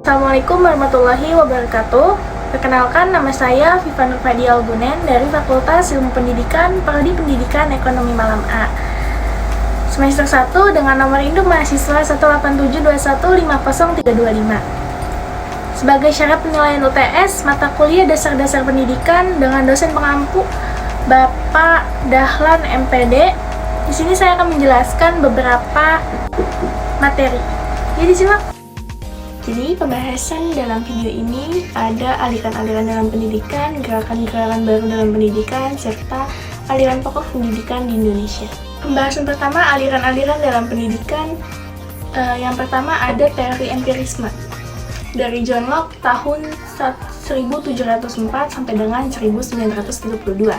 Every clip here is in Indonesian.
Assalamualaikum warahmatullahi wabarakatuh. Perkenalkan, nama saya Viva Nurfadi Algunen dari Fakultas Ilmu Pendidikan, Prodi Pendidikan Ekonomi Malam A. Semester 1 dengan nomor induk mahasiswa 187215035. Sebagai syarat penilaian UTS, mata kuliah dasar-dasar pendidikan dengan dosen pengampu Bapak Dahlan MPD. Di sini saya akan menjelaskan beberapa materi. Jadi simak. Jadi pembahasan dalam video ini ada aliran-aliran dalam pendidikan, gerakan-gerakan baru dalam pendidikan, serta aliran pokok pendidikan di Indonesia. Pembahasan pertama, aliran-aliran dalam pendidikan. Yang pertama ada teori empirisme dari John Locke tahun 1704 sampai dengan 1932.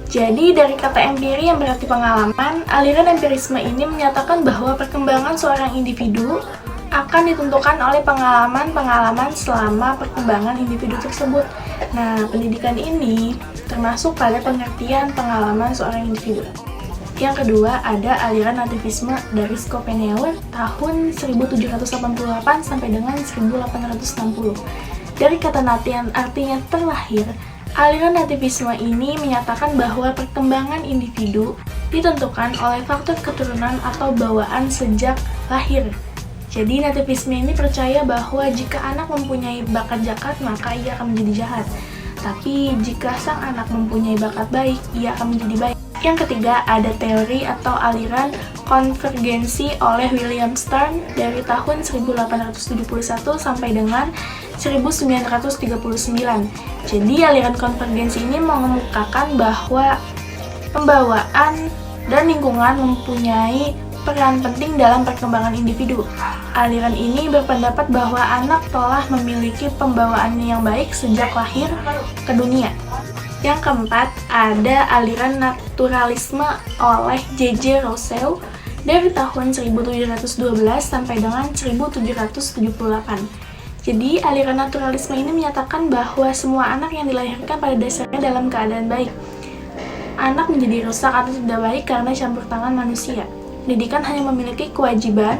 Jadi dari kata empiri yang berarti pengalaman, aliran empirisme ini menyatakan bahwa perkembangan seorang individu akan ditentukan oleh pengalaman-pengalaman selama perkembangan individu tersebut. Nah, pendidikan ini termasuk pada pengertian pengalaman seorang individu. Yang kedua, ada aliran nativisme dari Schopenhauer tahun 1788 sampai dengan 1860. Dari kata nati yang artinya terlahir, aliran nativisme ini menyatakan bahwa perkembangan individu ditentukan oleh faktor keturunan atau bawaan sejak lahir. Jadi nativisme ini percaya bahwa jika anak mempunyai bakat jahat, maka ia akan menjadi jahat. Tapi jika sang anak mempunyai bakat baik, ia akan menjadi baik. Yang ketiga, ada teori atau aliran konvergensi oleh William Stern dari tahun 1871 sampai dengan 1939. Jadi aliran konvergensi ini mengemukakan bahwa pembawaan dan lingkungan mempunyai peran penting dalam perkembangan individu. Aliran ini berpendapat bahwa anak telah memiliki pembawaan yang baik sejak lahir ke dunia. Yang keempat, ada aliran naturalisme oleh J.J. Rousseau dari tahun 1712 sampai dengan 1778. Jadi, aliran naturalisme ini menyatakan bahwa semua anak yang dilahirkan pada dasarnya dalam keadaan baik. Anak menjadi rusak atau tidak baik karena campur tangan manusia. Pendidikan hanya memiliki kewajiban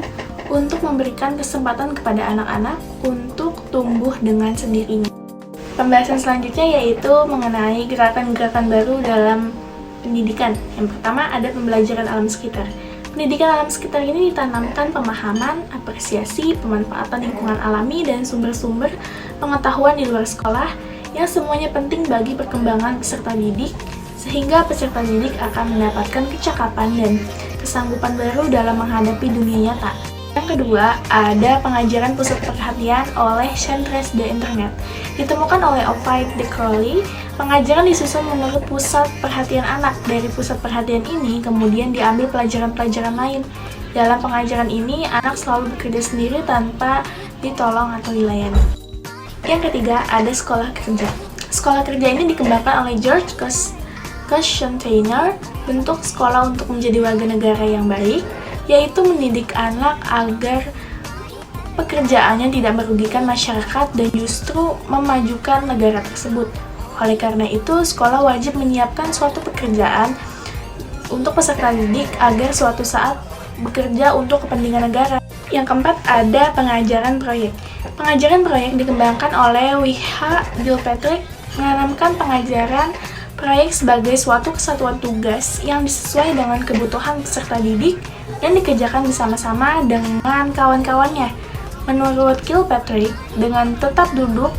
untuk memberikan kesempatan kepada anak-anak untuk tumbuh dengan sendirinya. Pembahasan selanjutnya yaitu mengenai gerakan-gerakan baru dalam pendidikan. Yang pertama ada pembelajaran alam sekitar. Pendidikan alam sekitar ini ditanamkan pemahaman, apresiasi, pemanfaatan lingkungan alami, dan sumber-sumber pengetahuan di luar sekolah yang semuanya penting bagi perkembangan peserta didik, sehingga peserta didik akan mendapatkan kecakapan dan kesanggupan baru dalam menghadapi dunia nyata. Yang kedua, ada pengajaran pusat perhatian oleh Centres de Internet. Ditemukan oleh Ovid de Crowley, pengajaran disusun menurut pusat perhatian anak. Dari pusat perhatian ini, kemudian diambil pelajaran-pelajaran lain. Dalam pengajaran ini, anak selalu bekerja sendiri tanpa ditolong atau dilayani. Yang ketiga, ada sekolah kerja. Sekolah kerja ini dikembangkan oleh George Costanza, bentuk sekolah untuk menjadi warga negara yang baik, yaitu mendidik anak agar pekerjaannya tidak merugikan masyarakat dan justru memajukan negara tersebut. Oleh karena itu, sekolah wajib menyiapkan suatu pekerjaan untuk peserta didik agar suatu saat bekerja untuk kepentingan negara. Yang keempat, ada pengajaran proyek. Pengajaran proyek dikembangkan oleh W.H. Gilpatrick, menanamkan pengajaran proyek sebagai suatu kesatuan tugas yang disesuai dengan kebutuhan peserta didik dan dikerjakan bersama-sama dengan kawan-kawannya. Menurut Kilpatrick, dengan tetap duduk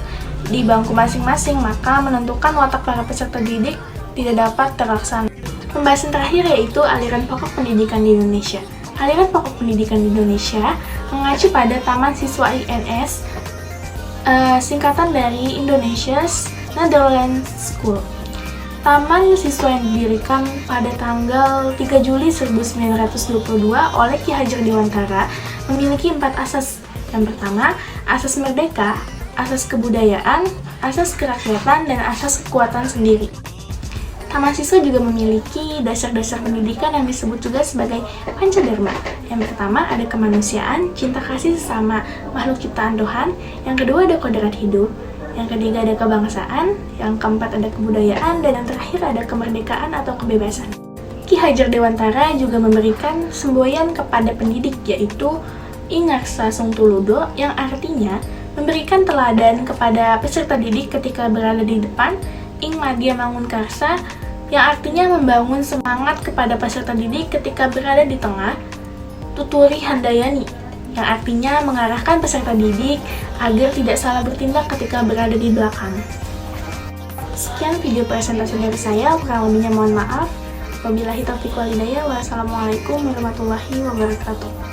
di bangku masing-masing, maka menentukan watak para peserta didik tidak dapat terlaksana. Pembahasan terakhir yaitu aliran pokok pendidikan di Indonesia. Aliran pokok pendidikan di Indonesia mengacu pada Taman Siswa INS, singkatan dari Indonesia's Netherlands School. Taman Siswa yang didirikan pada tanggal 3 Juli 1922 oleh Ki Hajar Dewantara memiliki 4 asas. Yang pertama, asas merdeka, asas kebudayaan, asas kerakyatan, dan asas kekuatan sendiri. Taman Siswa juga memiliki dasar-dasar pendidikan yang disebut juga sebagai Pancadharma. Yang pertama ada kemanusiaan, cinta kasih sesama makhluk ciptaan Tuhan. Yang kedua ada kodrat hidup. Yang ketiga ada kebangsaan, yang keempat ada kebudayaan, dan yang terakhir ada kemerdekaan atau kebebasan. Ki Hajar Dewantara juga memberikan semboyan kepada pendidik, yaitu Ingarsa Sungtuludo, yang artinya Memberikan teladan kepada peserta didik ketika berada di depan, ing madya mangunkarsa, yang artinya membangun semangat kepada peserta didik ketika berada di tengah. Tuturi handayani, yang artinya mengarahkan peserta didik agar tidak salah bertindak ketika berada di belakang. Sekian video presentasi dari saya, kurang lebihnya mohon maaf. Wabillahi taufiq wal hidayah. Wassalamualaikum warahmatullahi wabarakatuh.